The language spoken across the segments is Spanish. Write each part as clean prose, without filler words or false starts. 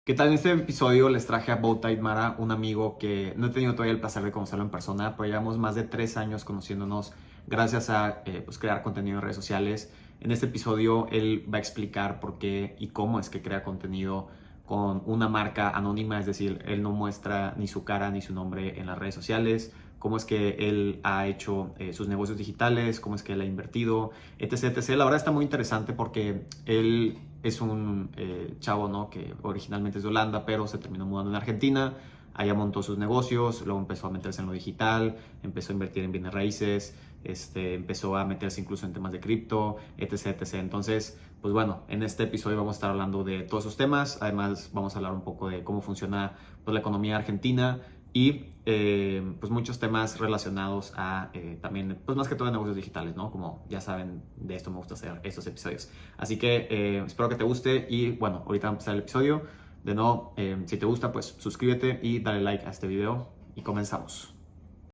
¿Qué tal? En este episodio les traje a Bowtie Mara, un amigo que no he tenido todavía el placer de conocerlo en persona, pero llevamos más de 3 años conociéndonos gracias a crear contenido en redes sociales. En este episodio él va a explicar por qué y cómo es que crea contenido con una marca anónima, es decir, él no muestra ni su cara ni su nombre en las redes sociales, cómo es que él ha hecho sus negocios digitales, cómo es que él ha invertido, etc, etc. La verdad está muy interesante porque él es un chavo, ¿no? Que originalmente es de Holanda, pero se terminó mudando en Argentina. Allá montó sus negocios, luego empezó a meterse en lo digital, empezó a invertir en bienes raíces, empezó a meterse incluso en temas de cripto, etc, etc. Entonces, pues bueno, en este episodio vamos a estar hablando de todos esos temas. Además, vamos a hablar un poco de cómo funciona pues, la economía argentina y pues muchos temas relacionados a también, pues más que todo de negocios digitales, ¿no? Como ya saben, de esto me gusta hacer estos episodios. Así que espero que te guste y bueno, ahorita va a empezar el episodio. De nuevo, si te gusta, pues suscríbete y dale like a este video y comenzamos.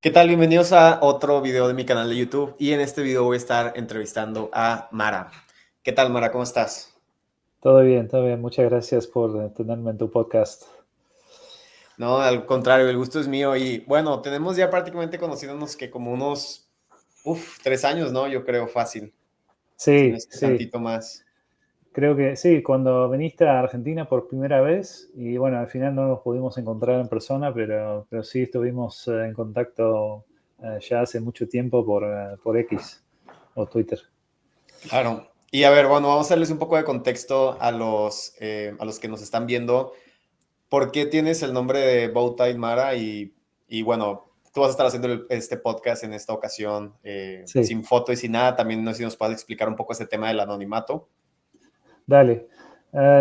¿Qué tal? Bienvenidos a otro video de mi canal de YouTube y en este video voy a estar entrevistando a Mara. ¿Qué tal, Mara? ¿Cómo estás? Todo bien, todo bien. Muchas gracias por tenerme en tu podcast. No, al contrario, el gusto es mío y bueno, tenemos ya prácticamente conociéndonos que como unos, 3 años, ¿no? Yo creo fácil, si no Sí, es que sí. tantito más. Creo que sí, cuando viniste a Argentina por primera vez, y bueno, al final no nos pudimos encontrar en persona, pero sí estuvimos en contacto ya hace mucho tiempo por X o Twitter. Claro. Y a ver, bueno, vamos a darles un poco de contexto a los que nos están viendo. ¿Por qué tienes el nombre de Bowtie Mara? Y bueno, tú vas a estar haciendo este podcast en esta ocasión Sí, sin foto y sin nada. También no sé si nos puedes explicar un poco este tema del anonimato. dale.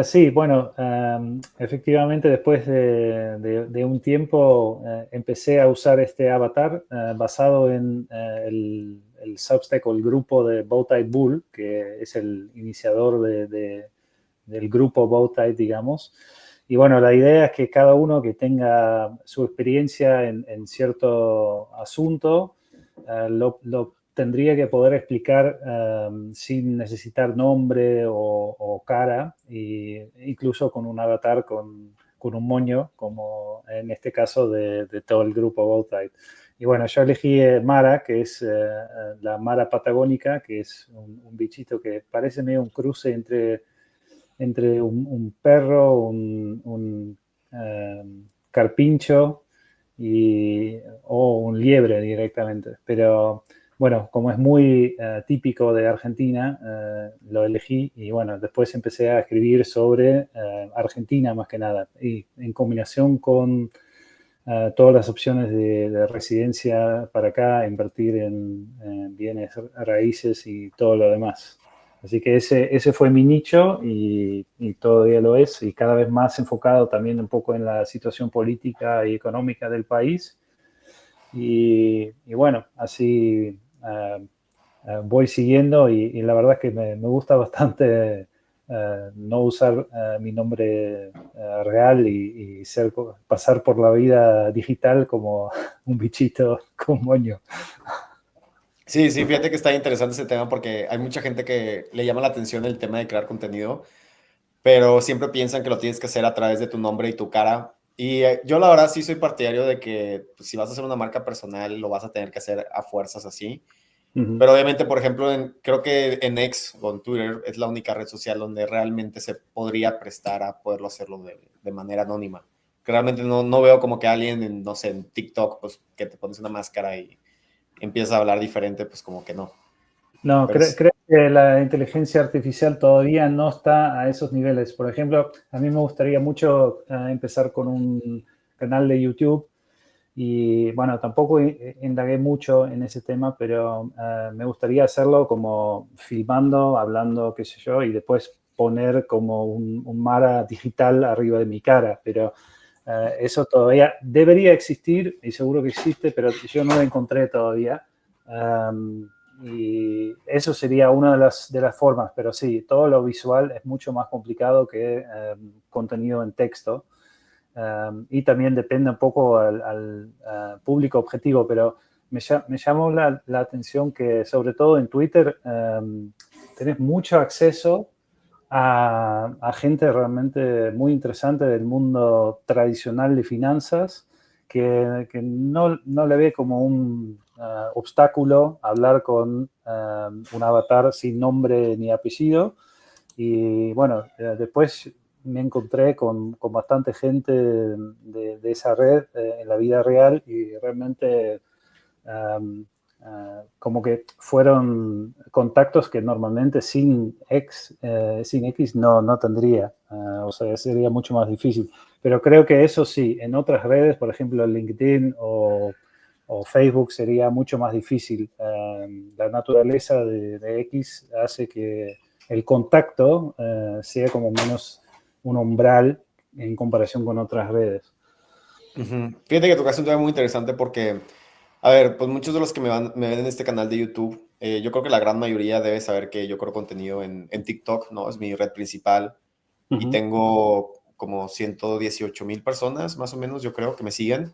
Sí, bueno, efectivamente después de un tiempo empecé a usar este avatar basado en el Substack o el grupo de Bowtie Bull, que es el iniciador del grupo Bowtie, digamos. Y bueno, la idea es que cada uno que tenga su experiencia en cierto asunto lo tendría que poder explicar sin necesitar nombre o cara, incluso con un avatar con un moño, como en este caso de todo el grupo Bowtie. Y bueno, yo elegí Mara, que es la Mara patagónica, que es un bichito que parece medio un cruce entre un perro, carpincho o un liebre directamente. Pero bueno, como es muy típico de Argentina, lo elegí y bueno, después empecé a escribir sobre Argentina más que nada y en combinación con todas las opciones de residencia para acá, invertir en bienes raíces y todo lo demás. Así que ese fue mi nicho y todavía lo es, y cada vez más enfocado también un poco en la situación política y económica del país. Y bueno, así voy siguiendo y la verdad es que me gusta bastante no usar mi nombre real y pasar por la vida digital como un bichito con moño. Sí, sí, fíjate que está interesante ese tema porque hay mucha gente que le llama la atención el tema de crear contenido, pero siempre piensan que lo tienes que hacer a través de tu nombre y tu cara. Y yo la verdad sí soy partidario de que pues, si vas a hacer una marca personal, lo vas a tener que hacer a fuerzas así. Uh -huh. Pero obviamente, por ejemplo, creo que en X o en Twitter es la única red social donde realmente se podría prestar a poderlo hacerlo de manera anónima. Que realmente no veo como que alguien, no sé, en TikTok, pues que te pones una máscara y empiezas a hablar diferente, pues como que no. No, Pero es, creo que la inteligencia artificial todavía no está a esos niveles. Por ejemplo, a mí me gustaría mucho empezar con un canal de YouTube. Y bueno, tampoco indagué mucho en ese tema, pero me gustaría hacerlo como filmando, hablando, qué sé yo, y después poner como un Mara digital arriba de mi cara. Pero eso todavía debería existir y seguro que existe, pero yo no lo encontré todavía. Y eso sería una de las formas, pero sí, todo lo visual es mucho más complicado que contenido en texto. Y también depende un poco al público objetivo, pero me llamó la atención que sobre todo en Twitter tenés mucho acceso a gente realmente muy interesante del mundo tradicional de finanzas que no le ve como un obstáculo hablar con un avatar sin nombre ni apellido. Y bueno, después me encontré con bastante gente de esa red en la vida real y realmente como que fueron contactos que normalmente sin X no tendría. O sea, sería mucho más difícil. Pero creo que eso sí, en otras redes, por ejemplo LinkedIn o Facebook, sería mucho más difícil. La naturaleza de X hace que el contacto sea como menos un umbral en comparación con otras redes. Fíjate que tocaste un tema muy interesante porque, a ver, pues muchos de los que me ven en este canal de YouTube, yo creo que la gran mayoría debe saber que yo creo contenido en TikTok, ¿no? Es mi red principal y Ujú. tengo como 118,000 personas, más o menos, yo creo, que me siguen.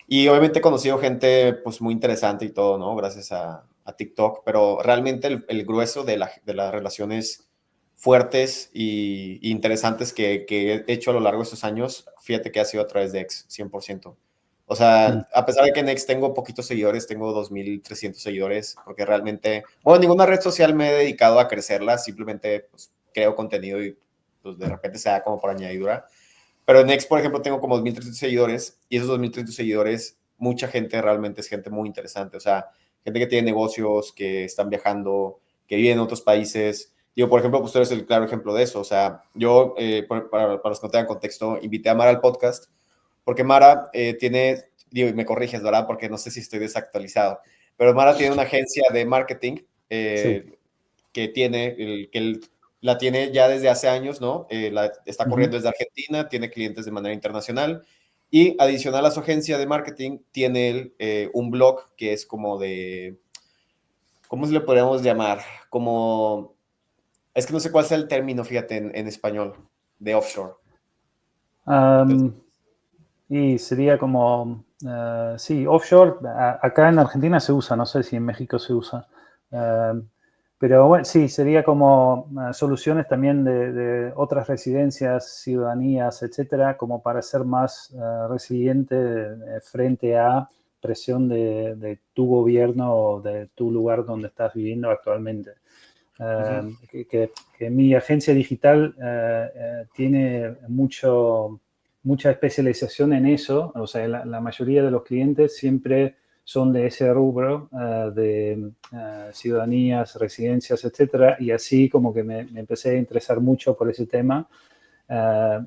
Y obviamente he conocido gente pues muy interesante y todo, ¿no? Gracias a TikTok, pero realmente el grueso de las relaciones fuertes y interesantes que he hecho a lo largo de estos años, fíjate que ha sido a través de X, 100%. O Mm. sea, a pesar de que en X tengo poquitos seguidores, tengo 2,300 seguidores, porque realmente, bueno, ninguna red social me he dedicado a crecerla, simplemente pues, creo contenido y pues de repente se da como por añadidura. Pero en Next, por ejemplo, tengo como 2,300 seguidores y esos 2,300 seguidores, mucha gente realmente es gente muy interesante. O sea, gente que tiene negocios, que están viajando, que viven en otros países. Digo, por ejemplo, pues tú eres el claro ejemplo de eso. O sea, yo, para los que no tengan contexto, invité a Mara al podcast porque Mara tiene, digo, y me corriges, ¿verdad? Porque no sé si estoy desactualizado, pero Mara tiene una agencia de marketing Sí. que tiene, la tiene ya desde hace años, ¿no? Está Ujú. corriendo desde Argentina, tiene clientes de manera internacional y adicional a su agencia de marketing, tiene él un blog que es como de, ¿cómo se le podríamos llamar? Como, es que no sé cuál sea el término, fíjate, en español, de offshore. Entonces, Am, y sería como, sí, offshore, acá en Argentina se usa, no sé si en México se usa. Pero bueno, sí, sería como soluciones también de otras residencias, ciudadanías, etcétera, como para ser más resiliente frente a presión de tu gobierno o de tu lugar donde estás viviendo actualmente. ujú, Que mi agencia digital tiene mucha especialización en eso, o sea, la mayoría de los clientes siempre son de ese rubro de ciudadanías, residencias, etcétera, y así como que me empecé a interesar mucho por ese tema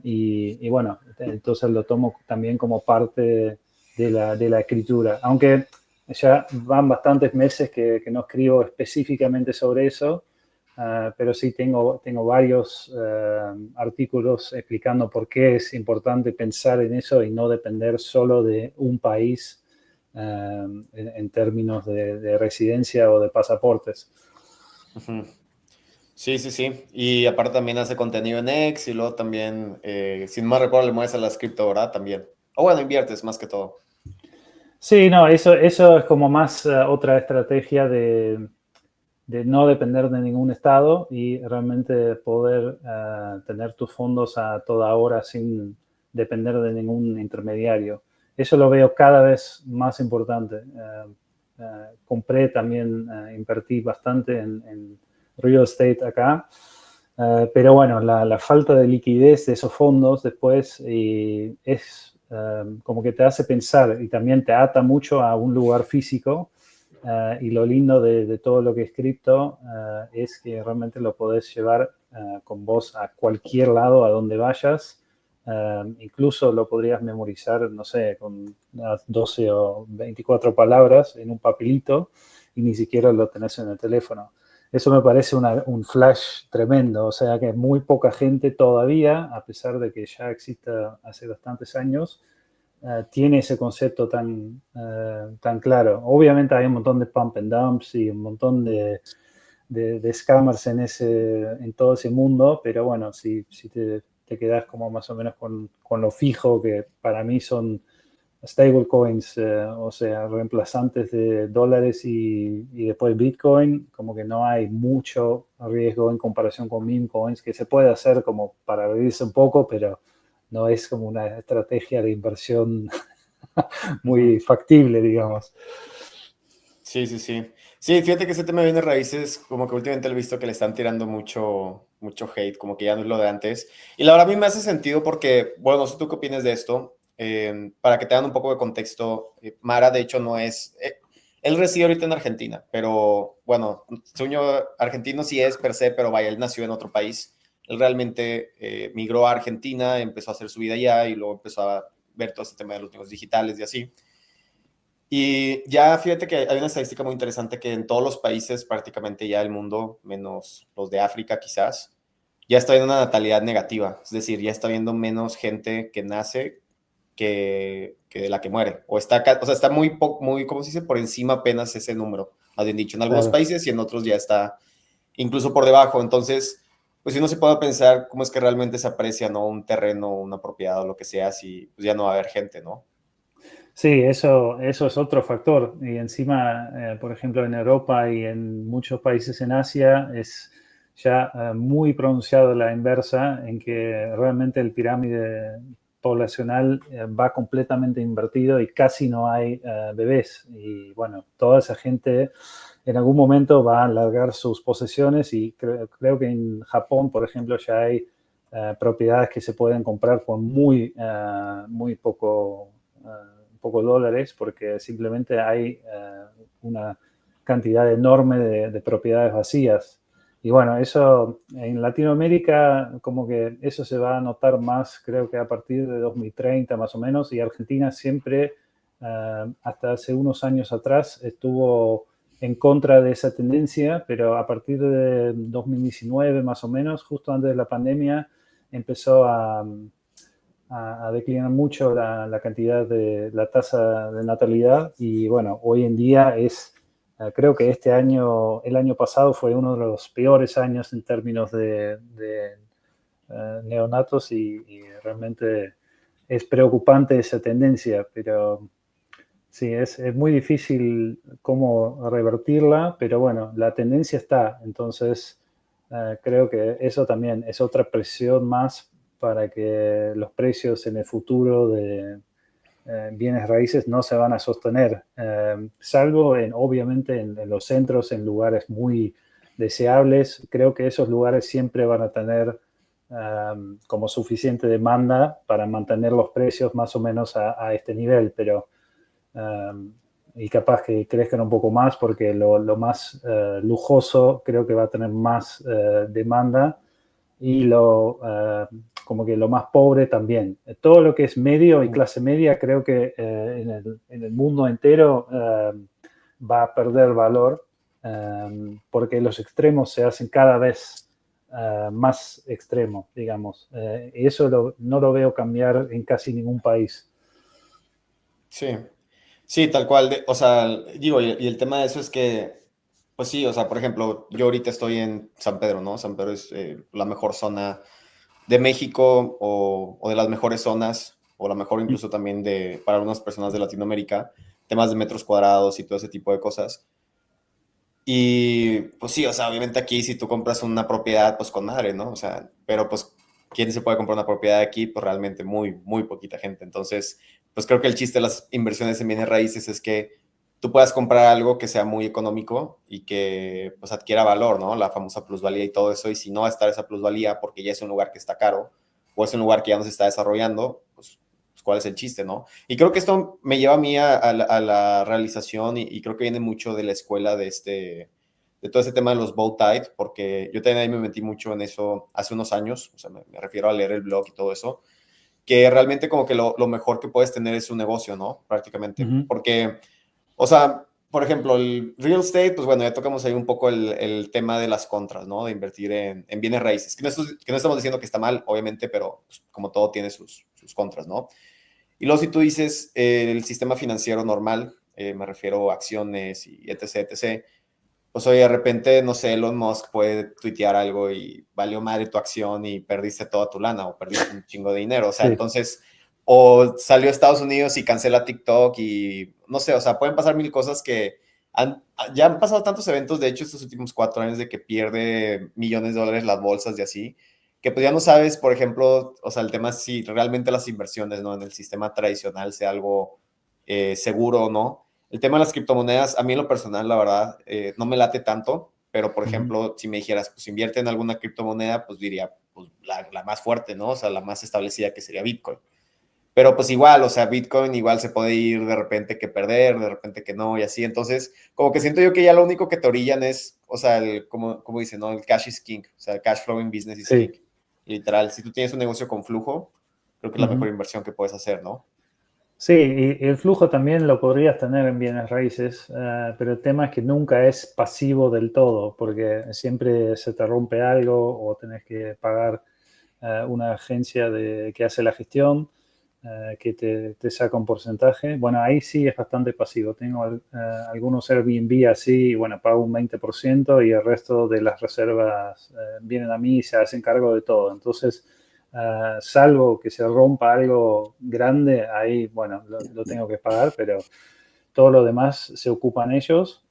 y bueno, entonces lo tomo también como parte de la escritura, aunque ya van bastantes meses que no escribo específicamente sobre eso. Pero sí tengo varios artículos explicando por qué es importante pensar en eso y no depender solo de un país en términos de residencia o de pasaportes. ujú. Sí, sí, sí. Y aparte también hace contenido en X y luego también, si no me recuerdo, le mueves a las cripto, ¿verdad? También. O bueno, inviertes más que todo. Sí, no, eso es como más otra estrategia de no depender de ningún estado y realmente poder tener tus fondos a toda hora sin depender de ningún intermediario. Eso lo veo cada vez más importante. Compré también, invertí bastante en real estate acá, pero bueno, la falta de liquidez de esos fondos después es como que te hace pensar y también te ata mucho a un lugar físico. Y lo lindo de todo lo que es cripto es que realmente lo podés llevar con vos a cualquier lado, a donde vayas. Incluso lo podrías memorizar, no sé, con unas 12 o 24 palabras en un papelito y ni siquiera lo tenés en el teléfono. Eso me parece un flash tremendo, o sea que muy poca gente todavía, a pesar de que ya exista hace bastantes años, tiene ese concepto tan claro. Obviamente hay un montón de pump and dumps y un montón de scammers en todo ese mundo, pero bueno, si te quedas como más o menos con lo fijo, que para mí son stablecoins, o sea, reemplazantes de dólares y después Bitcoin, como que no hay mucho riesgo en comparación con meme coins, que se puede hacer como para reírse un poco, pero no es como una estrategia de inversión muy factible, digamos. Sí, sí, sí. Sí, fíjate que ese tema de bienes raíces, como que últimamente lo he visto que le están tirando mucho, mucho hate, como que ya no es lo de antes. Y la verdad a mí me hace sentido porque, bueno, no sé tú qué opinas de esto. Para que te dan un poco de contexto, Mara de hecho no es, él reside ahorita en Argentina, pero bueno, sueño argentino sí es per se, pero vaya, él nació en otro país. Él realmente migró a Argentina, empezó a hacer su vida allá y luego empezó a ver todo este tema de los negocios digitales y así. Y ya fíjate que hay una estadística muy interesante que en todos los países prácticamente ya del mundo, menos los de África quizás, ya está viendo una natalidad negativa. Es decir, ya está viendo menos gente que nace que de la que muere. O sea, está muy, ¿cómo se dice? Por encima apenas ese número. Más bien dicho, en algunos Claro. países y en otros ya está incluso por debajo. Entonces, pues si uno se puede pensar cómo es que realmente se aprecia, ¿no? Un terreno, una propiedad o lo que sea, si pues ya no va a haber gente, ¿no? Sí, eso es otro factor. Y encima, por ejemplo, en Europa y en muchos países en Asia es ya muy pronunciado la inversa, en que realmente el pirámide poblacional va completamente invertido y casi no hay bebés. Y bueno, toda esa gente en algún momento va a alargar sus posesiones y creo que en Japón, por ejemplo, ya hay propiedades que se pueden comprar por muy poco dólares porque simplemente hay una cantidad enorme de propiedades vacías. Y bueno, eso en Latinoamérica como que eso se va a notar más, creo que a partir de 2030 más o menos, y Argentina siempre, hasta hace unos años atrás, estuvo en contra de esa tendencia, pero a partir de 2019 más o menos, justo antes de la pandemia, empezó a declinar mucho la cantidad de la tasa de natalidad y bueno, hoy en día creo que este año, el año pasado fue uno de los peores años en términos de neonatos y realmente es preocupante esa tendencia, pero sí, es muy difícil cómo revertirla, pero bueno, la tendencia está, entonces creo que eso también es otra presión más para que los precios en el futuro de bienes raíces no se van a sostener, salvo obviamente en los centros, en lugares muy deseables. Creo que esos lugares siempre van a tener como suficiente demanda para mantener los precios más o menos a este nivel, pero y capaz que crezcan un poco más porque lo más lujoso creo que va a tener más demanda y como que lo más pobre también. Todo lo que es medio y clase media creo que en el mundo entero va a perder valor porque los extremos se hacen cada vez más extremos, digamos. Y eso no lo veo cambiar en casi ningún país. Sí, sí, tal cual. O sea, digo, y el tema de eso es que, pues sí, o sea, por ejemplo, yo ahorita estoy en San Pedro, ¿no? San Pedro es la mejor zona de México o de las mejores zonas, o la mejor incluso también para algunas personas de Latinoamérica, temas de metros cuadrados y todo ese tipo de cosas. Y pues sí, o sea, obviamente aquí si tú compras una propiedad, pues con madre, ¿no? O sea, pero pues, ¿quién se puede comprar una propiedad aquí? Pues realmente muy, muy poquita gente. Entonces, pues creo que el chiste de las inversiones en bienes raíces es que tú puedas comprar algo que sea muy económico y que pues adquiera valor, ¿no? La famosa plusvalía y todo eso. Y si no va a estar esa plusvalía porque ya es un lugar que está caro o es un lugar que ya no se está desarrollando, pues ¿cuál es el chiste, no? Y creo que esto me lleva a mí a la realización y creo que viene mucho de la escuela de todo ese tema de los bow tie, porque yo también ahí me metí mucho en eso hace unos años, o sea, me refiero a leer el blog y todo eso, que realmente como que lo mejor que puedes tener es un negocio, ¿no? Prácticamente, Ujú. porque, o sea, por ejemplo, el real estate, pues bueno, ya tocamos ahí un poco el tema de las contras, ¿no? De invertir en bienes raíces, que no estamos diciendo que está mal, obviamente, pero pues, como todo tiene sus contras, ¿no? Y luego si tú dices el sistema financiero normal, me refiero a acciones y etc, etc, pues oye, de repente, no sé, Elon Musk puede tuitear algo y valió madre tu acción y perdiste toda tu lana o perdiste un chingo de dinero. O sea, Sí. entonces, o salió a Estados Unidos y cancela TikTok y no sé, o sea, pueden pasar mil cosas que ya han pasado tantos eventos, de hecho, estos últimos 4 años de que pierde millones de dólares las bolsas y así, que pues ya no sabes, por ejemplo, o sea, el tema es si realmente las inversiones, ¿no? En el sistema tradicional sea algo seguro o no. El tema de las criptomonedas, a mí en lo personal, la verdad, no me late tanto, pero por ejemplo, si me dijeras, pues invierte en alguna criptomoneda, pues diría, pues la más fuerte, ¿no? O sea, la más establecida que sería Bitcoin. Pero pues igual, o sea, Bitcoin igual se puede ir de repente que perder, de repente que no y así. Entonces, como que siento yo que ya lo único que te orillan es, o sea, como dicen, ¿no? El cash is king, o sea, el cash flowing business is king. Sí. Literal, si tú tienes un negocio con flujo, creo que es la mejor inversión que puedes hacer, ¿no? Sí, y el flujo también lo podrías tener en bienes raíces, pero el tema es que nunca es pasivo del todo, porque siempre se te rompe algo o tenés que pagar una agencia que hace la gestión, que te saca un porcentaje. Bueno, ahí sí es bastante pasivo. Tengo algunos Airbnb así, y bueno, pago un 20% y el resto de las reservas vienen a mí y se hacen cargo de todo. Entonces, salvo que se rompa algo grande, ahí, bueno, lo tengo que pagar, pero todo lo demás se ocupan ellos.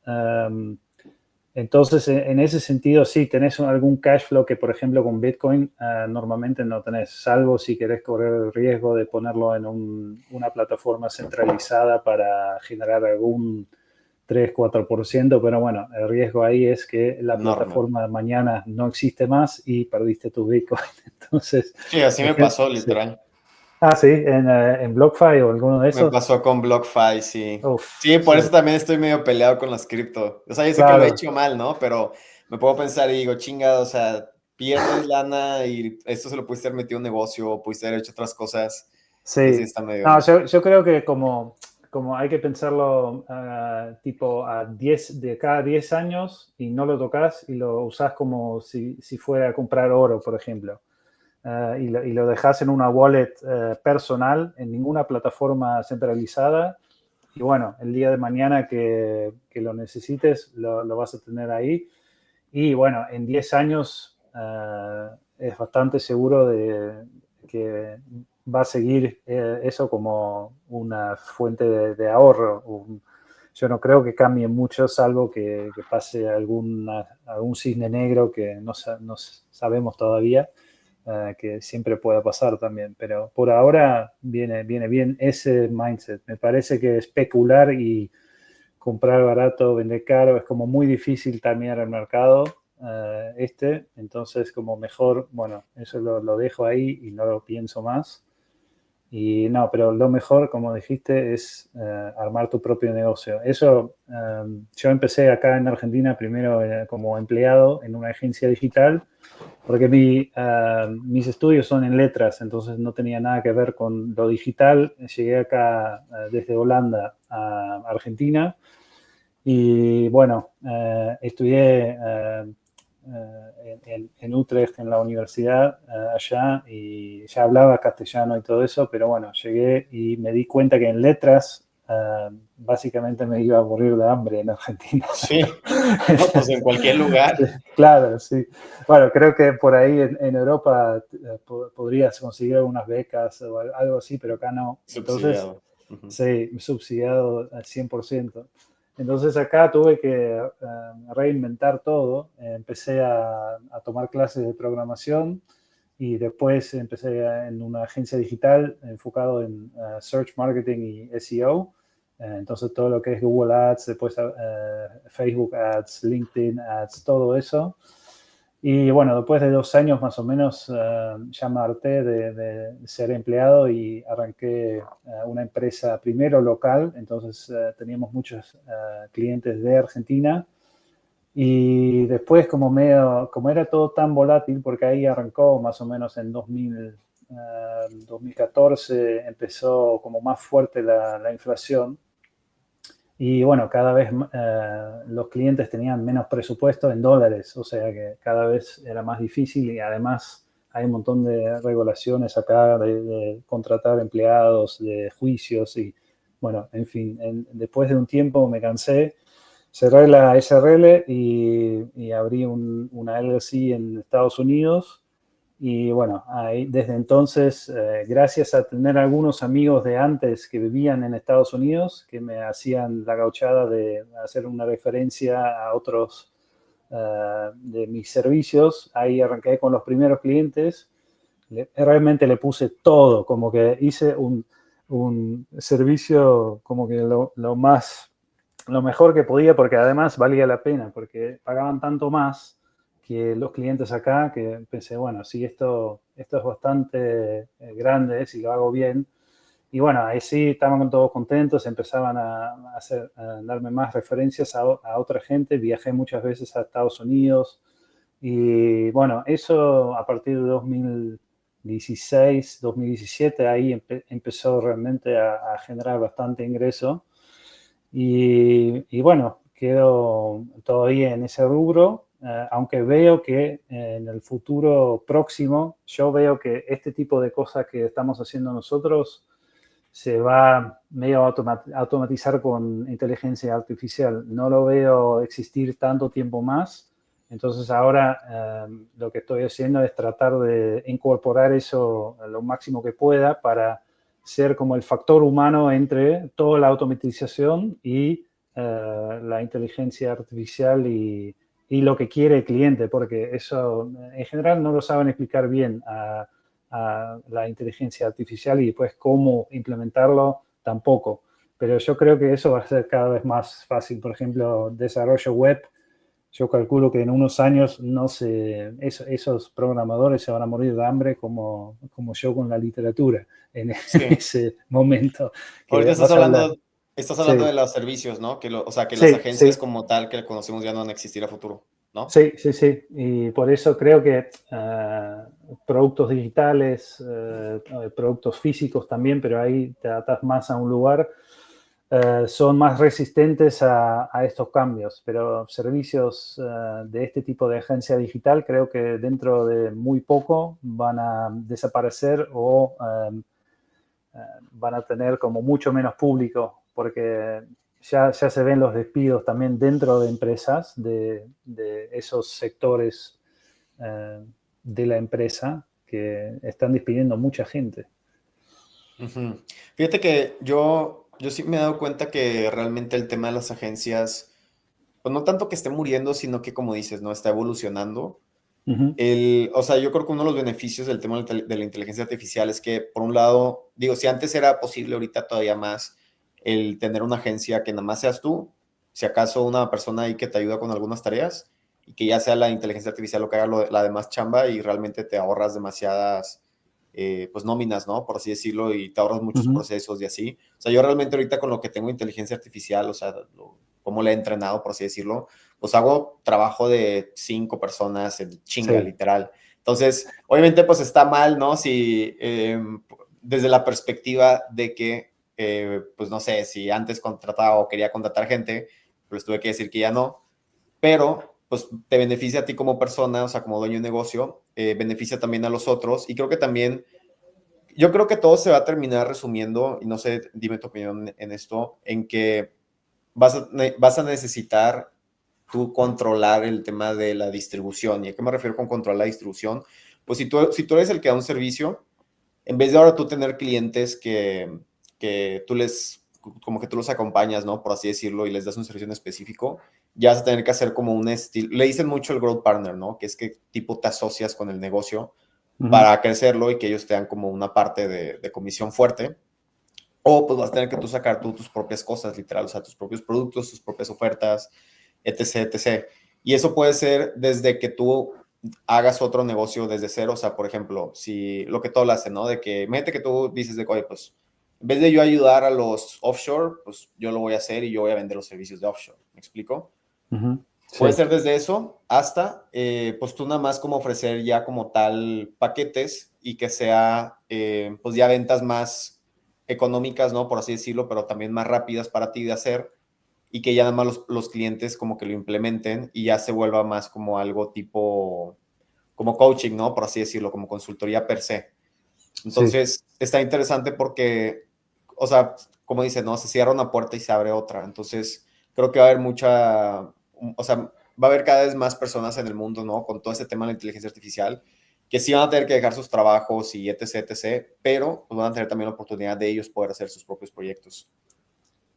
Entonces, en ese sentido, sí, tenés algún cash flow que, por ejemplo, con Bitcoin normalmente no tenés, salvo si querés correr el riesgo de ponerlo en una plataforma centralizada para generar algún 3-4%, pero bueno, el riesgo ahí es que la Enorme. plataforma mañana no existe más y perdiste tu Bitcoin. Entonces, Sí, así me pasó, sí. literal. Ah, sí, en BlockFi o alguno de Me esos. pasó con BlockFi, sí. Uf, Sí, por eso sí, también estoy medio peleado con las cripto. O sea, yo sé que lo he claro, hecho mal, ¿no? Pero me puedo pensar y digo, chingado, o sea, pierdes lana y esto se lo pudiste haber metido en un negocio, pudiste haber hecho otras cosas. Entonces sí sí. está No, medio... yo creo que como hay que pensarlo tipo de cada 10 años y no lo tocas y lo usás como si fuera a comprar oro, por ejemplo. Y lo dejas en una wallet personal, en ninguna plataforma centralizada. Y bueno, el día de mañana que lo necesites, lo vas a tener ahí. Y bueno, en 10 años es bastante seguro de que va a seguir eso como una fuente de ahorro. Yo no creo que cambie mucho, salvo que pase algún cisne negro que no sabemos todavía, que siempre pueda pasar también. Pero por ahora viene bien ese mindset. Me parece que especular y comprar barato, vender caro, es como muy difícil también el mercado entonces como mejor, bueno, eso lo dejo ahí y no lo pienso más. Y no, pero lo mejor, como dijiste, es armar tu propio negocio. Eso, yo empecé acá en Argentina primero como empleado en una agencia digital, porque mis estudios son en letras, entonces no tenía nada que ver con lo digital. Llegué acá desde Holanda a Argentina y bueno, estudié en Utrecht, en la universidad, allá, y ya hablaba castellano y todo eso, pero bueno, llegué y me di cuenta que en letras básicamente me iba a morir de hambre en Argentina. Sí, no, pues en cualquier lugar. Claro, sí. Bueno, creo que por ahí en Europa podrías conseguir algunas becas o algo así, pero acá no. Entonces, Subsidiado. Ujú. sí, subsidiado al 100%. Entonces acá tuve que reinventar todo. Empecé a tomar clases de programación y después empecé en una agencia digital enfocado en Search Marketing y SEO. Entonces todo lo que es Google Ads, después Facebook Ads, LinkedIn Ads, todo eso. Y bueno, después de 2 años más o menos ya me harté de ser empleado y arranqué una empresa primero local, entonces teníamos muchos clientes de Argentina y después como era todo tan volátil, porque ahí arrancó más o menos en 2014, empezó como más fuerte la inflación. Y bueno, cada vez los clientes tenían menos presupuesto en dólares, o sea que cada vez era más difícil y además hay un montón de regulaciones acá de contratar empleados, de juicios y bueno, en fin, después de un tiempo me cansé, cerré la SRL y abrí una LLC en Estados Unidos Y bueno, ahí, desde entonces, gracias a tener algunos amigos de antes que vivían en Estados Unidos, que me hacían la gauchada de hacer una referencia a otros de mis servicios, ahí arranqué con los primeros clientes. Realmente le puse todo, como que hice un servicio como que lo mejor que podía, porque además valía la pena, porque pagaban tanto más que los clientes acá, que pensé, bueno, sí, esto es bastante grande, si lo hago bien. Y bueno, ahí sí estaban todos contentos, empezaban a darme más referencias a otra gente, viajé muchas veces a Estados Unidos. Y bueno, eso a partir de 2016, 2017, ahí empezó realmente a generar bastante ingreso. Y bueno, quedo todavía en ese rubro, aunque veo que en el futuro próximo, yo veo que este tipo de cosas que estamos haciendo nosotros se va medio a automatizar con inteligencia artificial. No lo veo existir tanto tiempo más. Entonces ahora lo que estoy haciendo es tratar de incorporar eso lo máximo que pueda para ser como el factor humano entre toda la automatización y la inteligencia artificial y lo que quiere el cliente, porque eso en general no lo saben explicar bien a la inteligencia artificial y después cómo implementarlo tampoco. Pero yo creo que eso va a ser cada vez más fácil. Por ejemplo, desarrollo web. Yo calculo que en unos años esos programadores se van a morir de hambre como yo con la literatura en Sí. ese momento. Que Ahorita vas a hablar. estás hablando Sí, de los servicios, ¿no? O sea, que las sí, agencias sí. como tal que conocemos ya no van a existir a futuro, ¿no? Sí, sí, sí. Y por eso creo que productos digitales, productos físicos también, pero ahí te atas más a un lugar, son más resistentes a estos cambios. Pero servicios de este tipo de agencia digital creo que dentro de muy poco van a desaparecer o van a tener como mucho menos público, porque ya se ven los despidos también dentro de empresas, de esos sectores de la empresa que están despidiendo mucha gente. Ujú. Fíjate que yo sí me he dado cuenta que realmente el tema de las agencias, pues no tanto que esté muriendo, sino que como dices, ¿no? Está evolucionando. Ujú, O sea, yo creo que uno de los beneficios del tema de la inteligencia artificial es que, por un lado, digo, si antes era posible, ahorita todavía más, el tener una agencia que nada más seas tú, si acaso una persona ahí que te ayuda con algunas tareas y que ya sea la inteligencia artificial lo que haga la demás chamba y realmente te ahorras demasiadas, pues nóminas, ¿no? Por así decirlo, y te ahorras muchos ujú. procesos y así. O sea, yo realmente ahorita con lo que tengo inteligencia artificial, o sea, cómo la he entrenado, por así decirlo, pues hago trabajo de 5 personas en chinga, Sí, literal. Entonces, obviamente, pues está mal, ¿no? Si desde la perspectiva de que, pues no sé, si antes contrataba o quería contratar gente, pues tuve que decir que ya no, pero pues te beneficia a ti como persona, o sea, como dueño de negocio, beneficia también a los otros y creo que también, yo creo que todo se va a terminar resumiendo, y no sé, dime tu opinión en esto, en que vas a necesitar tú controlar el tema de la distribución. ¿Y a qué me refiero con controlar la distribución? Pues si tú eres el que da un servicio, en vez de ahora tú tener clientes que tú como que tú los acompañas, ¿no? Por así decirlo, y les das un servicio en específico, ya vas a tener que hacer como un estilo, le dicen mucho el growth partner, ¿no? Que es que tipo te asocias con el negocio ujú, para crecerlo y que ellos te dan como una parte de comisión fuerte. O pues vas a tener que tú sacar tú tus propias cosas, literal, o sea, tus propios productos, tus propias ofertas, etc, etc. Y eso puede ser desde que tú hagas otro negocio desde cero, o sea, por ejemplo, si lo que tú hablaste, ¿no? De que, mete que tú dices de que, oye, pues, en vez de yo ayudar a los offshore, pues yo lo voy a hacer y yo voy a vender los servicios de offshore, ¿me explico? ujú. Puede Sí, ser desde eso hasta, pues tú nada más como ofrecer ya como tal paquetes y que sea, pues ya ventas más económicas, ¿no? Por así decirlo, pero también más rápidas para ti de hacer y que ya nada más los clientes como que lo implementen y ya se vuelva más como algo tipo, como coaching, ¿no? Por así decirlo, como consultoría per se. sí, Entonces, está interesante porque, o sea, como dice, ¿no? Se cierra una puerta y se abre otra. Entonces, creo que va a haber o sea, va a haber cada vez más personas en el mundo, ¿no? Con todo este tema de la inteligencia artificial, que sí van a tener que dejar sus trabajos y etc, etc, pero pues, van a tener también la oportunidad de ellos poder hacer sus propios proyectos.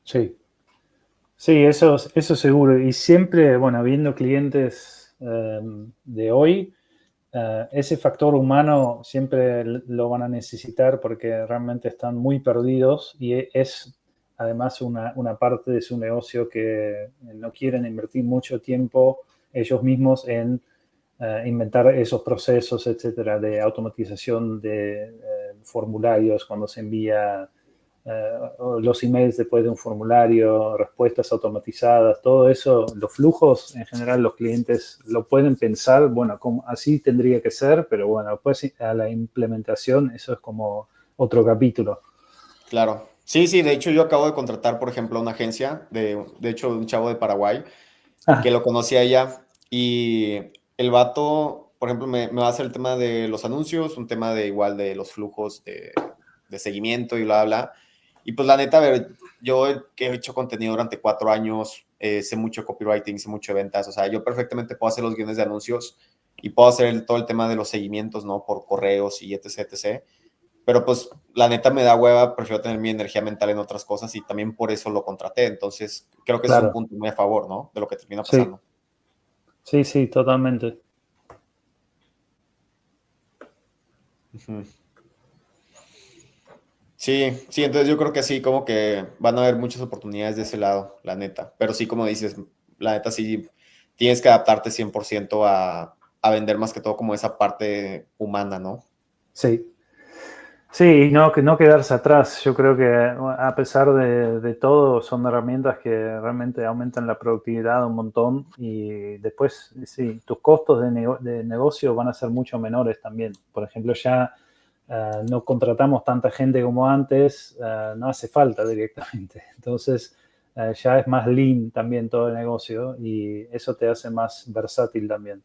Sí, sí, eso seguro. Y siempre, bueno, viendo clientes de hoy, ese factor humano siempre lo van a necesitar porque realmente están muy perdidos y es además una parte de su negocio que no quieren invertir mucho tiempo ellos mismos en inventar esos procesos, etcétera, de automatización de formularios cuando se envía los emails después de un formulario, respuestas automatizadas, todo eso, los flujos en general los clientes lo pueden pensar, bueno, como, así tendría que ser, pero bueno, después a la implementación eso es como otro capítulo. Claro. Sí, sí, de hecho yo acabo de contratar, por ejemplo, a una agencia, de hecho, un chavo de Paraguay, que Ah, lo conocía ella, y el vato, por ejemplo, me va a hacer el tema de los anuncios, un tema de igual de los flujos de seguimiento y bla, bla. Y pues la neta, a ver, yo que he hecho contenido durante 4 años, sé mucho copywriting, sé mucho de ventas, o sea, yo perfectamente puedo hacer los guiones de anuncios y puedo hacer todo el tema de los seguimientos, ¿no? Por correos y etc, etc. Pero pues la neta me da hueva, prefiero tener mi energía mental en otras cosas y también por eso lo contraté. Entonces, creo que ese es un claro, punto muy a favor, ¿no? De lo que termina sí, pasando. sí, sí, totalmente. Ujú. Sí, sí, entonces yo creo que sí, como que van a haber muchas oportunidades de ese lado, la neta. Pero sí, como dices, la neta sí tienes que adaptarte 100% a vender más que todo como esa parte humana, ¿no? Sí. Sí, y no, que no quedarse atrás. Yo creo que a pesar de todo, son herramientas que realmente aumentan la productividad un montón y después, sí, tus costos de negocio van a ser mucho menores también. Por ejemplo, ya no contratamos tanta gente como antes, no hace falta directamente. Entonces, ya es más lean también todo el negocio y eso te hace más versátil también.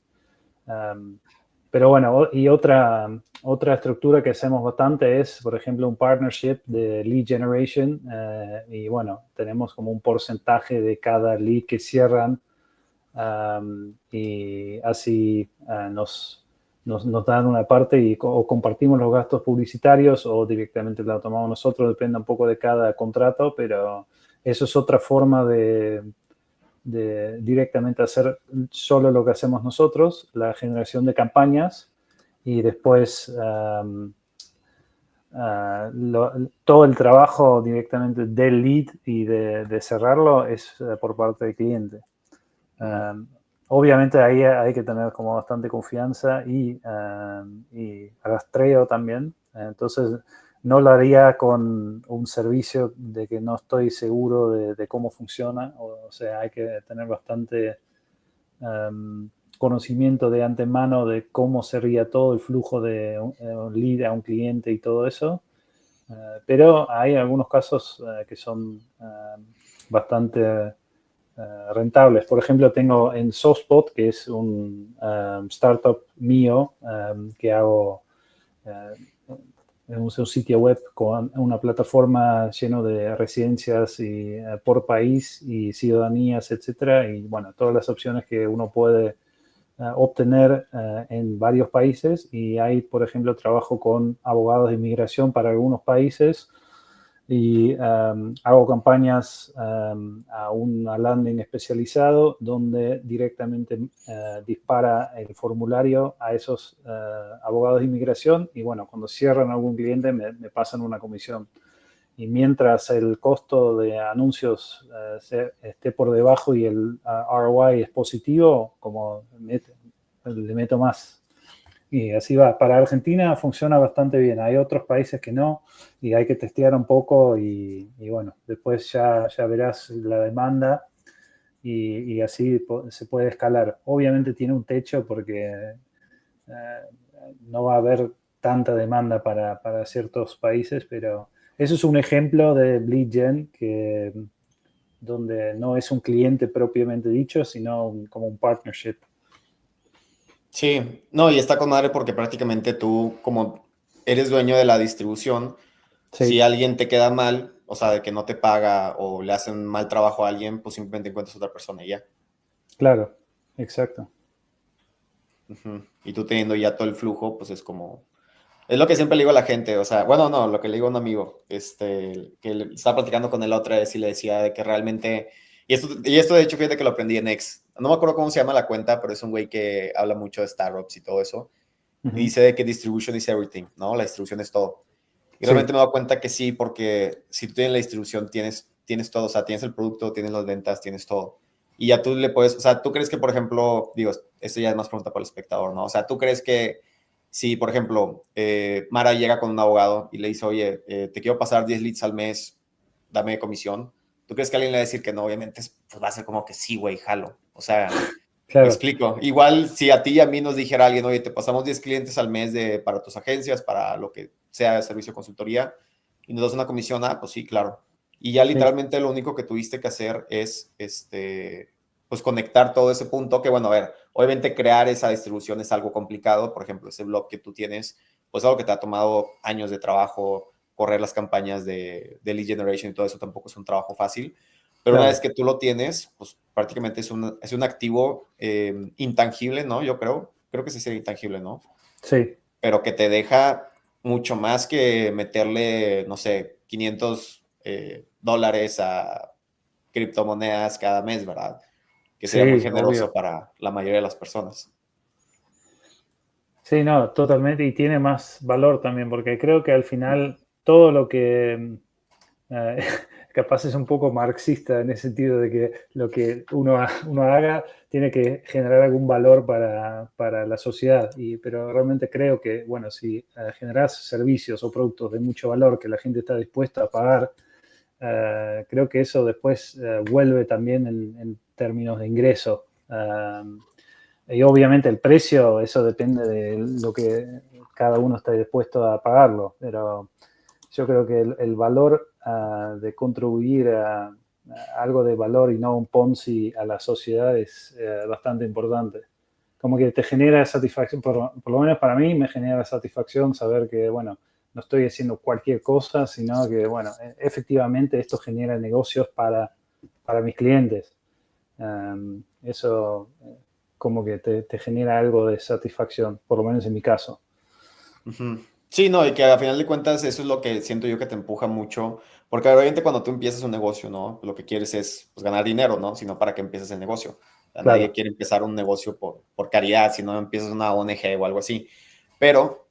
Um, pero bueno, y otra estructura que hacemos bastante es, por ejemplo, un partnership de lead generation. Y bueno, tenemos como un porcentaje de cada lead que cierran y así nos dan una parte y o compartimos los gastos publicitarios o directamente la tomamos nosotros, depende un poco de cada contrato, pero eso es otra forma de directamente hacer solo lo que hacemos nosotros, la generación de campañas y después todo el trabajo directamente del lead y de cerrarlo es por parte del cliente. Ujú. Obviamente ahí hay que tener como bastante confianza y rastreo también. Entonces no lo haría con un servicio de que no estoy seguro de cómo funciona. O sea, hay que tener bastante conocimiento de antemano de cómo sería todo el flujo de un lead a un cliente y todo eso. Pero hay algunos casos que son bastante rentables. Por ejemplo, tengo en SoftSpot, que es un startup mío que hago en un sitio web con una plataforma lleno de residencias y, por país y ciudadanías, etcétera. Y bueno, todas las opciones que uno puede obtener en varios países. Y hay, por ejemplo, trabajo con abogados de inmigración para algunos países y hago campañas a una landing especializado donde directamente dispara el formulario a esos abogados de inmigración y bueno, cuando cierran algún cliente me pasan una comisión. Y mientras el costo de anuncios esté por debajo y el ROI es positivo, como le meto más. Y así va. Para Argentina funciona bastante bien. Hay otros países que no y hay que testear un poco y bueno, después ya verás la demanda y así se puede escalar. Obviamente tiene un techo porque no va a haber tanta demanda para ciertos países, pero eso es un ejemplo de lead gen donde no es un cliente propiamente dicho, sino como un partnership. Sí, no, y está con madre porque prácticamente tú, como eres dueño de la distribución, si Sí, alguien te queda mal, o sea, de que no te paga o le hacen mal trabajo a alguien, pues simplemente encuentras otra persona y ya. claro, exacto. Ujú. Y tú teniendo ya todo el flujo, pues es como... Es lo que siempre le digo a la gente, o sea, bueno, no, lo que le digo a un amigo, estaba platicando con él otra vez y le decía de que realmente, y esto de hecho fíjate que lo aprendí en X, no me acuerdo cómo se llama la cuenta, pero es un güey que habla mucho de startups y todo eso, y Ujú. dice de que distribution is everything, ¿no? La distribución es todo. Y realmente Sí, me doy cuenta que sí, porque si tú tienes la distribución, tienes todo, o sea, tienes el producto, tienes las ventas, tienes todo. Y ya tú le puedes, o sea, tú crees que, por ejemplo, digo, esto ya es más pregunta para el espectador, ¿no? O sea, tú crees que si, por ejemplo, Mara llega con un abogado y le dice, oye, te quiero pasar 10 leads al mes, dame comisión, ¿tú crees que alguien le va a decir que no? Obviamente, pues va a ser como que sí, güey, jalo. O sea, me claro, explico. Igual si a ti y a mí nos dijera alguien, oye, te pasamos 10 clientes al mes para tus agencias, para lo que sea de servicio de consultoría, y nos das una comisión, pues sí, claro. Y ya sí, literalmente lo único que tuviste que hacer es, pues conectar todo ese punto, que bueno, a ver, obviamente crear esa distribución es algo complicado, por ejemplo, ese blog que tú tienes, pues algo que te ha tomado años de trabajo, correr las campañas de lead generation y todo eso tampoco es un trabajo fácil, pero una vez claro, que tú lo tienes, pues prácticamente es un activo intangible, ¿no? Yo creo que sí sería intangible, ¿no? sí. Pero que te deja mucho más que meterle, no sé, 500 dólares a criptomonedas cada mes, ¿verdad? Que sería muy Sí, generoso obvio. para la mayoría de las personas. Sí, no, totalmente. Y tiene más valor también, porque creo que al final todo lo que eh, capaz es un poco marxista en el sentido de que lo que uno haga tiene que generar algún valor para la sociedad. Pero realmente creo que, bueno, si generas servicios o productos de mucho valor que la gente está dispuesta a pagar, creo que eso después vuelve también en términos de ingreso. Y obviamente el precio, eso depende de lo que cada uno esté dispuesto a pagarlo, pero yo creo que el valor de contribuir a algo de valor y no un Ponzi a la sociedad es bastante importante. Como que te genera satisfacción, por lo menos para mí me genera satisfacción saber que, bueno, no estoy haciendo cualquier cosa, sino que, bueno, efectivamente esto genera negocios para mis clientes. Eso como que te genera algo de satisfacción, por lo menos en mi caso. Ujú. Sí, no, y que a final de cuentas eso es lo que siento yo que te empuja mucho, porque obviamente cuando tú empiezas un negocio, ¿no? Lo que quieres es pues, ganar dinero, ¿no? Sino para que empieces el negocio. O sea, nadie Claro. quiere empezar un negocio por caridad, si no empiezas una ONG o algo así. Pero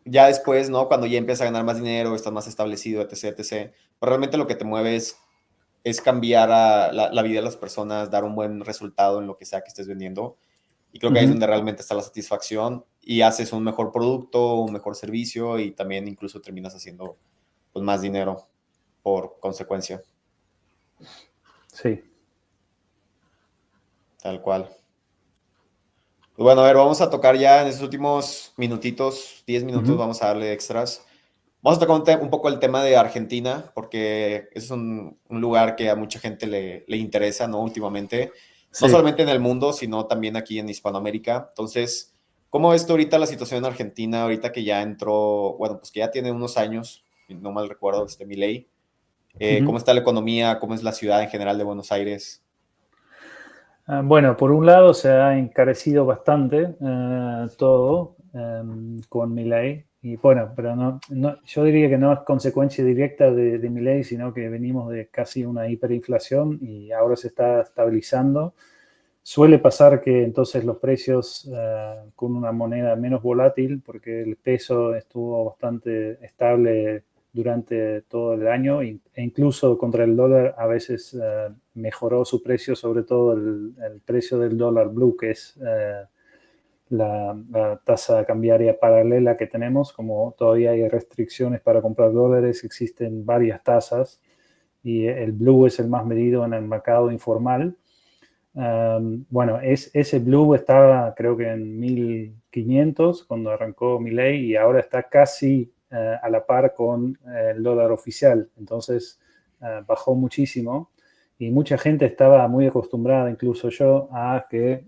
ya después, ¿no? Cuando ya empiezas a ganar más dinero, estás más establecido, etc., etc., pues realmente lo que te mueve es cambiar a la vida de las personas, dar un buen resultado en lo que sea que estés vendiendo. Y creo que ahí es Ujú. donde realmente está la satisfacción y haces un mejor producto, un mejor servicio y también incluso terminas haciendo pues, más dinero por consecuencia, Sí. tal cual. Pues bueno, a ver, vamos a tocar ya en esos últimos minutitos, 10 minutos, Ujú. vamos a darle extras. Vamos a tocar un poco el tema de Argentina, porque es un lugar que a mucha gente le interesa, ¿no? Últimamente, no Sí. solamente en el mundo, sino también aquí en Hispanoamérica. Entonces, ¿cómo ves tú ahorita la situación en Argentina? Ahorita que ya entró, bueno, pues que ya tiene unos años, si no mal recuerdo, Milei. ¿Cómo Ujú. está la economía? ¿Cómo es la ciudad en general de Buenos Aires? Bueno, por un lado se ha encarecido bastante todo con mi ley. Y bueno, pero yo diría que no es consecuencia directa de mi ley, sino que venimos de casi una hiperinflación y ahora se está estabilizando. Suele pasar que entonces los precios con una moneda menos volátil, porque el peso estuvo bastante estable durante todo el año e incluso contra el dólar a veces mejoró su precio, sobre todo el precio del dólar blue, que es la tasa cambiaria paralela que tenemos. Como todavía hay restricciones para comprar dólares, existen varias tasas y el blue es el más medido en el mercado informal. Bueno, ese blue estaba creo que en 1500 cuando arrancó mi ley y ahora está casi a la par con el dólar oficial. Entonces bajó muchísimo y mucha gente estaba muy acostumbrada, incluso yo, a que,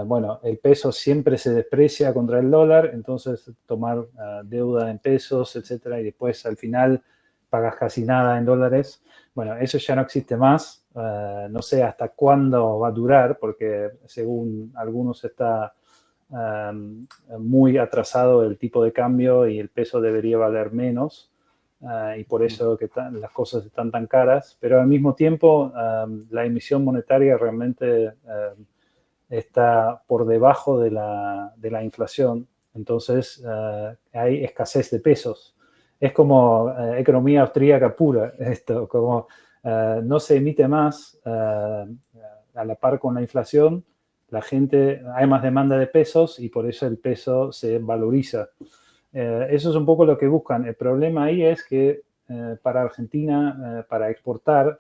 bueno, el peso siempre se desprecia contra el dólar, entonces tomar deuda en pesos, etcétera, y después al final pagas casi nada en dólares. Bueno, eso ya no existe más. No sé hasta cuándo va a durar, porque según algunos está muy atrasado el tipo de cambio y el peso debería valer menos. Y por eso que las cosas están tan caras, pero al mismo tiempo la emisión monetaria realmente está por debajo de la inflación, entonces hay escasez de pesos. Es como economía austríaca pura, esto, como no se emite más a la par con la inflación, la gente, hay más demanda de pesos y por eso el peso se valoriza. Eso es un poco lo que buscan. El problema ahí es que para Argentina, para exportar,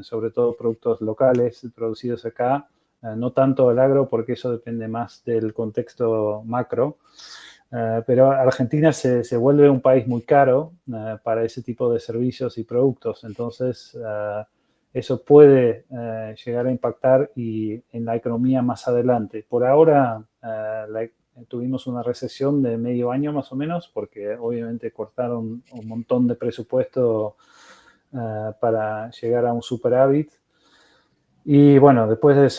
sobre todo productos locales producidos acá, no tanto el agro, porque eso depende más del contexto macro, pero Argentina se vuelve un país muy caro para ese tipo de servicios y productos. Entonces, eso puede llegar a impactar en la economía más adelante. Por ahora, tuvimos una recesión de medio año más o menos, porque obviamente cortaron un montón de presupuesto para llegar a un superávit. Y bueno, después del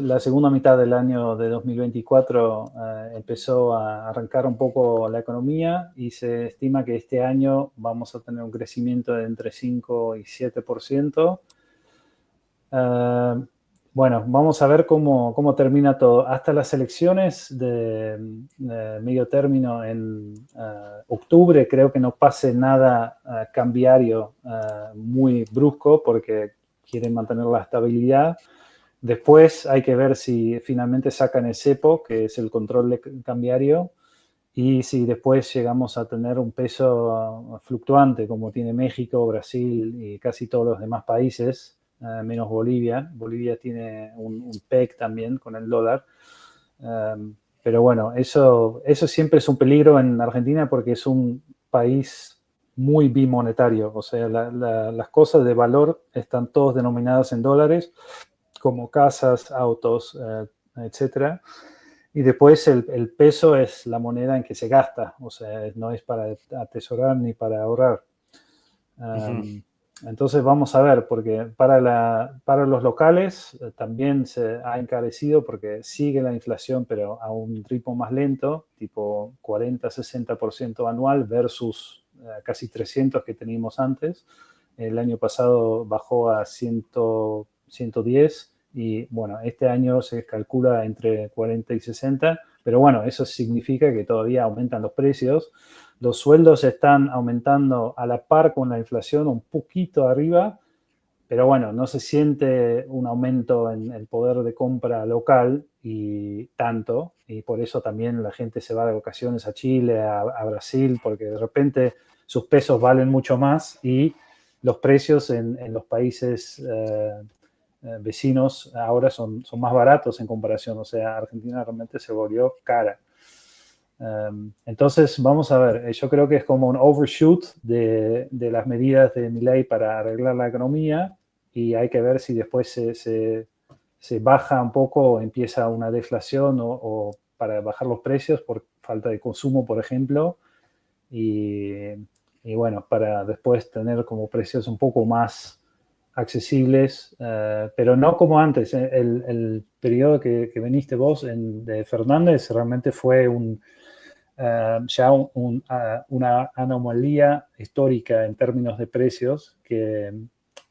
la segunda mitad del año de 2024 empezó a arrancar un poco la economía y se estima que este año vamos a tener un crecimiento de entre 5 y 7%. Bueno, vamos a ver cómo termina todo. Hasta las elecciones de medio término en octubre creo que no pase nada cambiario muy brusco porque quieren mantener la estabilidad. Después hay que ver si finalmente sacan el cepo, que es el control cambiario, y si después llegamos a tener un peso fluctuante como tiene México, Brasil y casi todos los demás países, menos Bolivia. Bolivia tiene un PEC también con el dólar. Pero bueno, eso siempre es un peligro en Argentina porque es un país muy bimonetario. O sea, las cosas de valor están todas denominadas en dólares, como casas, autos, etcétera. Y después el peso es la moneda en que se gasta. O sea, no es para atesorar ni para ahorrar. Entonces vamos a ver, porque para los locales también se ha encarecido porque sigue la inflación, pero a un ritmo más lento, tipo 40-60% anual versus casi 300 que teníamos antes. El año pasado bajó a 110 y bueno, este año se calcula entre 40 y 60, pero bueno, eso significa que todavía aumentan los precios. Los sueldos están aumentando a la par con la inflación, un poquito arriba, pero bueno, no se siente un aumento en el poder de compra local y tanto, y por eso también la gente se va de vacaciones a Chile, a Brasil, porque de repente sus pesos valen mucho más y los precios en los países vecinos ahora son más baratos en comparación, o sea, Argentina realmente se volvió cara. Entonces, vamos a ver, yo creo que es como un overshoot de las medidas de Milei para arreglar la economía y hay que ver si después se baja un poco o empieza una deflación o para bajar los precios por falta de consumo, por ejemplo, y bueno, para después tener como precios un poco más accesibles, pero no como antes. El periodo que veniste vos de Fernández realmente fue ya una anomalía histórica en términos de precios, que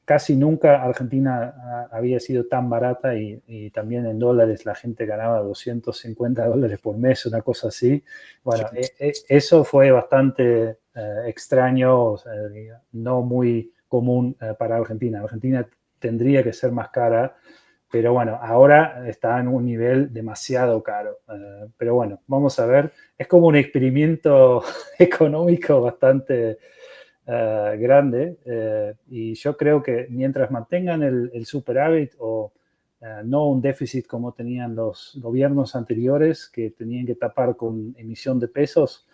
casi nunca Argentina había sido tan barata y también en dólares la gente ganaba $250 por mes, una cosa así. Bueno, eso fue bastante extraño, o sea, no muy común para Argentina. Argentina tendría que ser más cara, pero bueno, ahora está en un nivel demasiado caro. Pero bueno, vamos a ver. Es como un experimento económico bastante grande. Y yo creo que mientras mantengan el superávit o no un déficit como tenían los gobiernos anteriores, que tenían que tapar con emisión de pesos,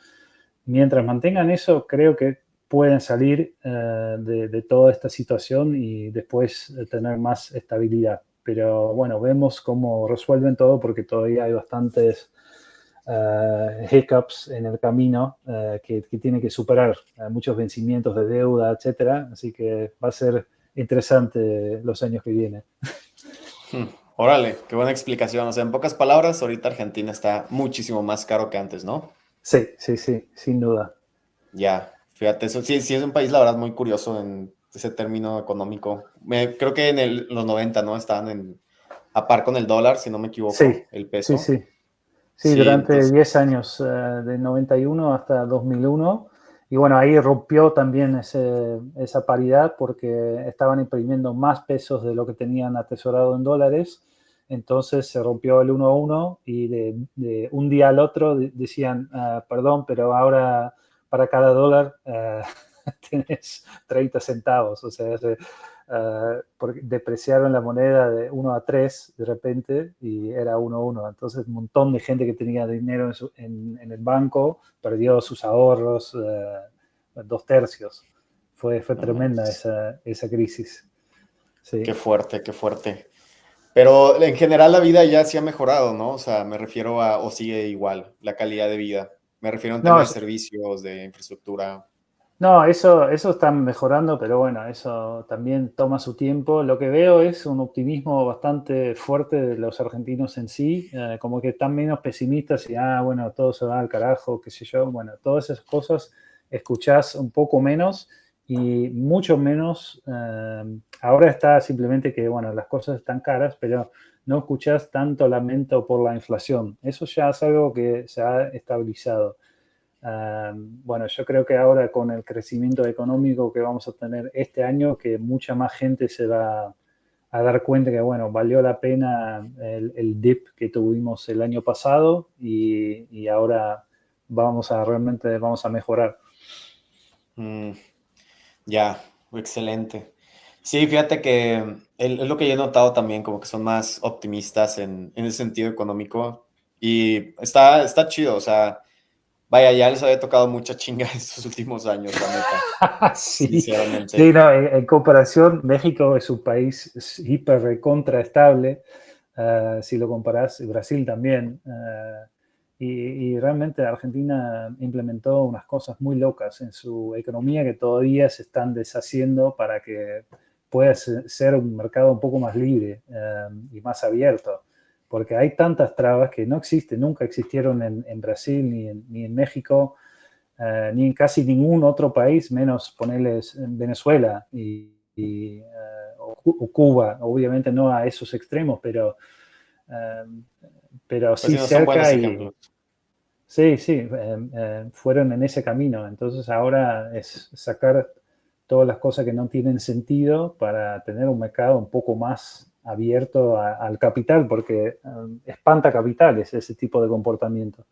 mientras mantengan eso, creo que pueden salir de toda esta situación y después tener más estabilidad. Pero bueno, vemos cómo resuelven todo porque todavía hay bastantes hiccups en el camino que tienen que superar, muchos vencimientos de deuda, etcétera. Así que va a ser interesante los años que vienen. Órale, qué buena explicación. O sea, en pocas palabras, ahorita Argentina está muchísimo más caro que antes, ¿no? Sí, sí, sí, sin duda. Ya, fíjate, eso sí, sí es un país, la verdad, muy curioso en ese término económico. Creo que en los 90, ¿no? Estaban a par con el dólar, si no me Sí, equivoco, el sí, peso. sí. Sí, Sí, durante entonces, 10 años, de 91 hasta 2001. Y bueno, ahí rompió también esa paridad porque estaban imprimiendo más pesos de lo que tenían atesorado en dólares. Entonces se rompió el 1 a 1 y de un día al otro decían, perdón, pero ahora para cada dólar tenés 30 centavos. O sea, porque depreciaron la moneda de 1 a 3 de repente y era 1 a 1. Entonces un montón de gente que tenía dinero en el banco perdió sus ahorros, 2/3. Fue no tremenda manches, esa crisis. Sí. qué fuerte, qué fuerte. Pero en general la vida ya sí ha mejorado, ¿no? O sea, me refiero o sigue igual, la calidad de vida. Me refiero en tema No, de servicios, de infraestructura. no, eso está mejorando, pero bueno, eso también toma su tiempo. Lo que veo es un optimismo bastante fuerte de los argentinos en sí, como que están menos pesimistas y, bueno, todo se va al carajo, qué sé yo. Bueno, todas esas cosas escuchás un poco menos y mucho menos. Ahora está simplemente que, bueno, las cosas están caras, pero no escuchás tanto lamento por la inflación. Eso ya es algo que se ha estabilizado. Bueno, yo creo que ahora con el crecimiento económico que vamos a tener este año, que mucha más gente se va a dar cuenta que, bueno, valió la pena el dip que tuvimos el año pasado y ahora realmente vamos a mejorar. Mm, ya, excelente. Sí, fíjate que es lo que yo he notado también, como que son más optimistas en el sentido económico y está chido, o sea, vaya, ya les había tocado mucha chinga estos últimos años, la neta, Sí, sí, sinceramente. no, en comparación, México es un país hiper recontra estable, si lo comparás, Brasil también. Y realmente Argentina implementó unas cosas muy locas en su economía que todavía se están deshaciendo para que pueda ser un mercado un poco más libre y más abierto. Porque hay tantas trabas que no existen, nunca existieron en Brasil ni en México, ni en casi ningún otro país, menos ponerles en Venezuela o Cuba, obviamente no a esos extremos, eh, pero Pues sí sí, no son buenos cerca y ejemplos. sí, sí, fueron en ese camino. Entonces ahora es sacar todas las cosas que no tienen sentido para tener un mercado un poco más abierto al capital, porque espanta capitales ese tipo de comportamiento.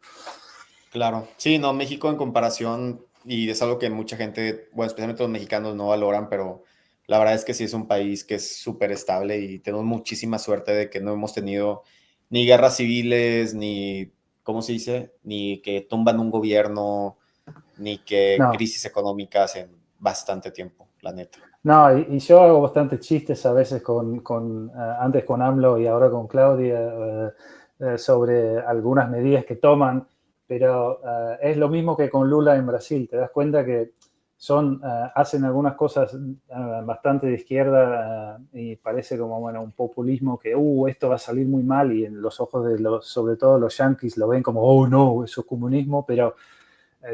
Claro. Sí, no, México en comparación, y es algo que mucha gente, bueno, especialmente los mexicanos no valoran, pero la verdad es que sí es un país que es súper estable y tenemos muchísima suerte de que no hemos tenido ni guerras civiles, ni, ¿cómo se dice? Ni que tumban un gobierno, ni que No, crisis económicas en bastante tiempo, la neta. no, y yo hago bastante chistes a veces antes con AMLO y ahora con Claudia, sobre algunas medidas que toman, pero es lo mismo que con Lula en Brasil. Te das cuenta que hacen algunas cosas bastante de izquierda, y parece como, bueno, un populismo que, esto va a salir muy mal y en los ojos sobre todo los yanquis lo ven como, oh no, eso es comunismo, pero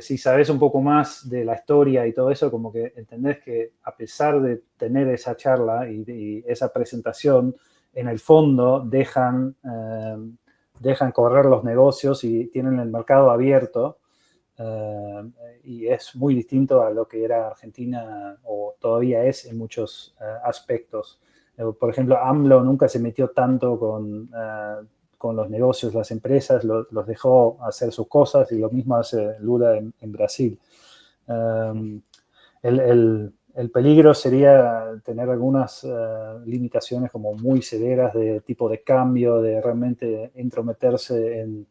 si sabes un poco más de la historia y todo eso, como que entendés que a pesar de tener esa charla y esa presentación, en el fondo dejan correr los negocios y tienen el mercado abierto, eh, y es muy distinto a lo que era Argentina o todavía es en muchos aspectos. Por ejemplo, AMLO nunca se metió tanto con los negocios, las empresas, los dejó hacer sus cosas y lo mismo hace Lula en Brasil. El peligro sería tener algunas limitaciones como muy severas de tipo de cambio, de realmente entrometerse en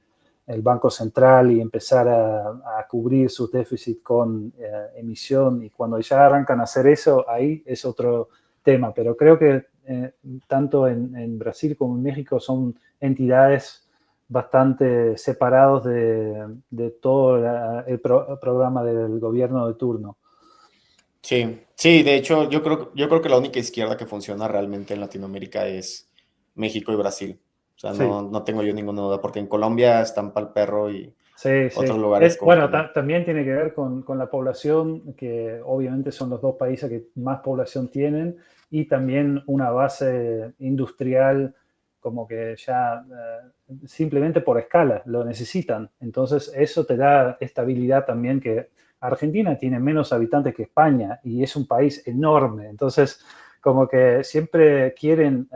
el Banco Central y empezar a cubrir sus déficits con emisión. Y cuando ya arrancan a hacer eso, ahí es otro tema. Pero creo que tanto en Brasil como en México son entidades bastante separados de todo el programa del gobierno de turno. Sí, sí, de hecho, yo creo que la única izquierda que funciona realmente en Latinoamérica es México y Brasil. O sea, Sí. no tengo yo ninguna duda, porque en Colombia están pa'l perro y Sí, otros sí. lugares como que Bueno, no. también tiene que ver con la población, que obviamente son los dos países que más población tienen, y también una base industrial como que ya simplemente por escala lo necesitan. Entonces eso te da estabilidad también, que Argentina tiene menos habitantes que España y es un país enorme. Entonces como que siempre quieren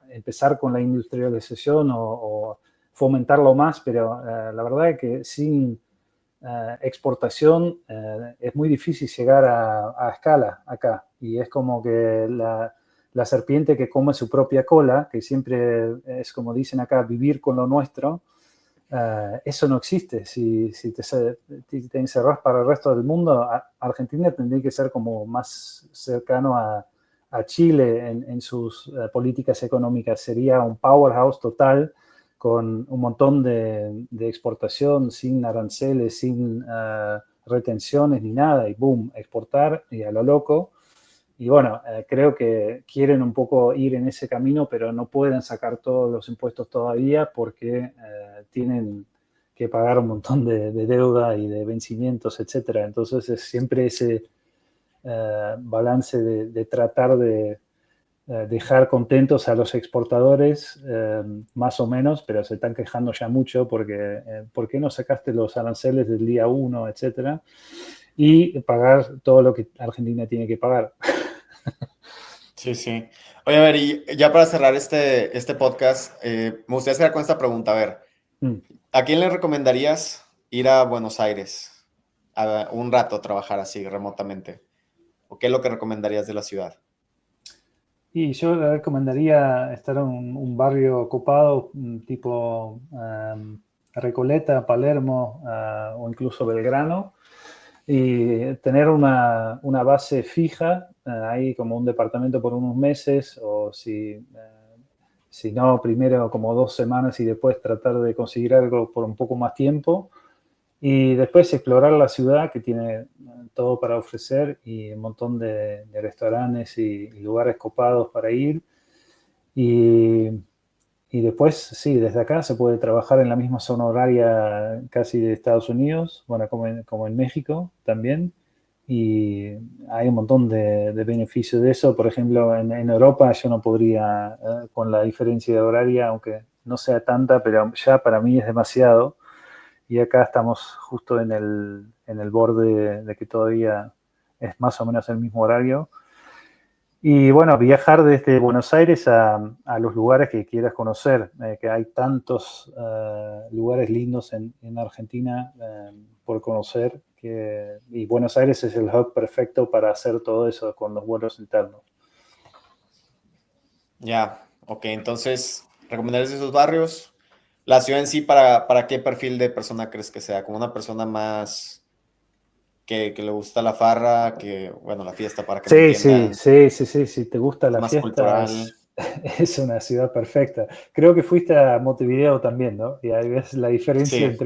empezar con la industrialización o fomentarlo más, pero la verdad es que sin exportación es muy difícil llegar a escala acá. Y es como que la serpiente que come su propia cola, que siempre es como dicen acá, vivir con lo nuestro, eso no existe. Si te encerras para el resto del mundo, Argentina tendría que ser como más cercano a Chile en sus políticas económicas. Sería un powerhouse total con un montón de exportación, sin aranceles, sin retenciones ni nada, y boom, exportar y a lo loco. Y bueno, creo que quieren un poco ir en ese camino, pero no pueden sacar todos los impuestos todavía porque tienen que pagar un montón de deuda y de vencimientos, etcétera. Entonces es siempre ese balance de tratar de dejar contentos a los exportadores, más o menos, pero se están quejando ya mucho porque ¿por qué no sacaste los aranceles del día uno, etcétera? Y pagar todo lo que Argentina tiene que pagar. Sí, sí. Oye, a ver, y ya para cerrar este podcast, me gustaría cerrar con esta pregunta. A ver, Mm. ¿a quién le recomendarías ir a Buenos Aires a un rato a trabajar así remotamente? ¿O qué es lo que recomendarías de la ciudad? Y yo le recomendaría estar en un barrio copado, tipo Recoleta, Palermo, o incluso Belgrano, y tener una base fija, ahí como un departamento por unos meses, o si no, primero como 2 semanas y después tratar de conseguir algo por un poco más tiempo. Y después explorar la ciudad, que tiene todo para ofrecer y un montón de restaurantes y lugares copados para ir. Y, y después, sí, desde acá se puede trabajar en la misma zona horaria casi de Estados Unidos, bueno, como en México también. Y hay un montón de beneficios de eso. Por ejemplo, en Europa yo no podría, con la diferencia de horaria, aunque no sea tanta, pero ya para mí es demasiado. Y acá estamos justo en el borde de que todavía es más o menos el mismo horario. Y bueno, viajar desde Buenos Aires a los lugares que quieras conocer, que hay tantos lugares lindos en Argentina por conocer, y Buenos Aires es el hub perfecto para hacer todo eso con los vuelos internos. Ya, ok, entonces, ¿recomendarías esos barrios? La ciudad en sí, ¿para qué perfil de persona crees que sea? ¿Como una persona más que le gusta la farra, que, bueno, la fiesta, para que me Sí, sí, entiendan? sí, sí, sí, si te gusta ¿Es la más fiesta, cultural? es una ciudad perfecta. Creo que fuiste a Montevideo también, ¿no? Y ahí ves la diferencia Sí,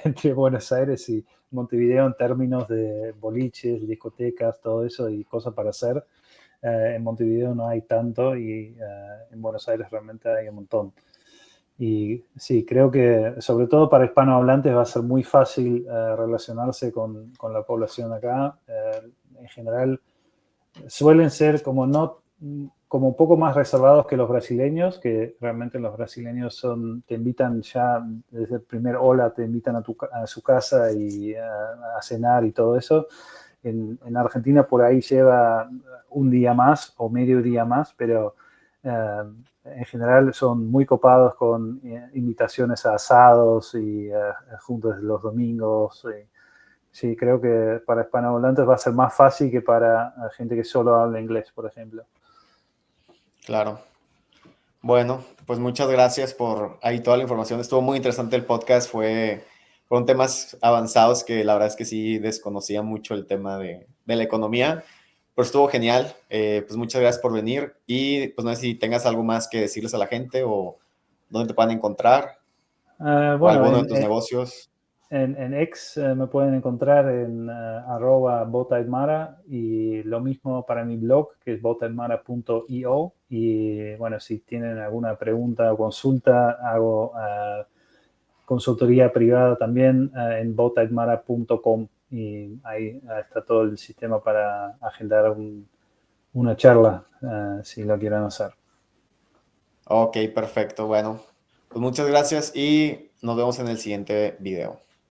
entre Buenos Aires y Montevideo en términos de boliches, discotecas, todo eso y cosas para hacer. En Montevideo no hay tanto y en Buenos Aires realmente hay un montón. Y sí, creo que sobre todo para hispanohablantes va a ser muy fácil relacionarse con la población acá. En general suelen ser como no como un poco más reservados que los brasileños, que realmente los brasileños te invitan ya desde el primer hola, te invitan a su casa y a cenar y todo eso. En Argentina por ahí lleva un día más o medio día más, pero en general son muy copados con invitaciones a asados y juntos los domingos. Sí, creo que para hispanohablantes va a ser más fácil que para gente que solo habla inglés, por ejemplo. claro. Bueno, pues muchas gracias por ahí toda la información. Estuvo muy interesante el podcast. Fueron temas avanzados que la verdad es que sí desconocía mucho el tema de la economía, pero estuvo genial. Pues muchas gracias por venir y pues no sé si tengas algo más que decirles a la gente o dónde te puedan encontrar o Bueno, alguno de tus negocios. en X me pueden encontrar en @bowtiedmara, y lo mismo para mi blog, que es bowtiedmara.io. Y bueno, si tienen alguna pregunta o consulta, hago consultoría privada también en bowtiedmara.com, y ahí está todo el sistema para agendar una charla si lo quieren hacer. Ok, perfecto. Bueno, pues muchas gracias y nos vemos en el siguiente video.